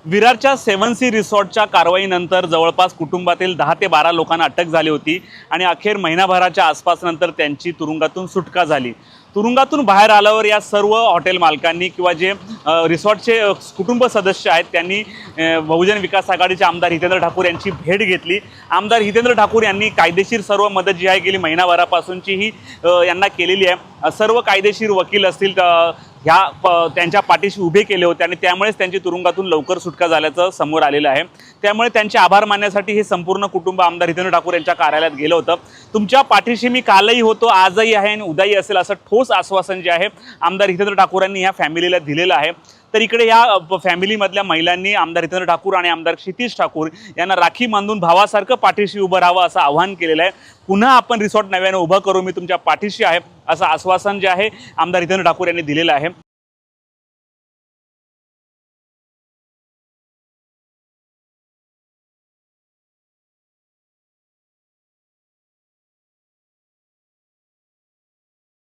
विरारच्या 7 C रिसॉर्टच्या कारवाईनंतर जवळपास कुटुंबातील 10 ते 12 लोकांना अटक झाली होती आणि अखेर महिनाभराच्या आसपास नंतर त्यांची तुरुंगातून सुटका झाली। तुरुंगातून बाहेर आल्यावर या सर्व हॉटेल मालकांनी किंवा जे रिसॉर्टचे कुटुंब सदस्य आहेत त्यांनी बहुजन विकास आघाडीचे आमदार हितेंद्र ठाकूर यांची भेट घेतली। आमदार हितेंद्र ठाकूर यांनी कायदेशीर सर्व मदत जी आहे गेली महिनाभरापासूनची ही यांना केलेली आहे। सर्व कायदेशीर वकील असतील त्यांच्या पाठीशी उभे केले होते आणि त्यामुळेच त्यांची तुरुंगातून लवकर सुटका झाल्याचं समोर आलेलं आहे। त्यामुळे त्यांचे आभार मानण्यासाठी हे संपूर्ण कुटुंब आमदार हितेंद्र ठाकूर यांच्या कार्यालयात गेलं होतं। तुमच्या पाठीशी मी कालही होतो, आजही आहे आणि उद्याही असेल असं ठोस आश्वासन जे आहे आमदार हितेंद्र ठाकूर यांनी ह्या फॅमिलीला दिलेलं आहे। तर इकडे या फॅमिलीमधल्या महिलांनी आमदार हितेंद्र ठाकूर आणि आमदार क्षितिज ठाकूर यांना राखी बांधून भावासारखं पाठीशी उभं राहावं असं आवाहन केलेलं आहे। पुन्हा आपण रिसॉर्ट नव्याने उभं करू, मी तुमच्या पाठीशी आहे असं आश्वासन जे आहे आमदार हितेंद्र ठाकूर यांनी दिलेलं आहे।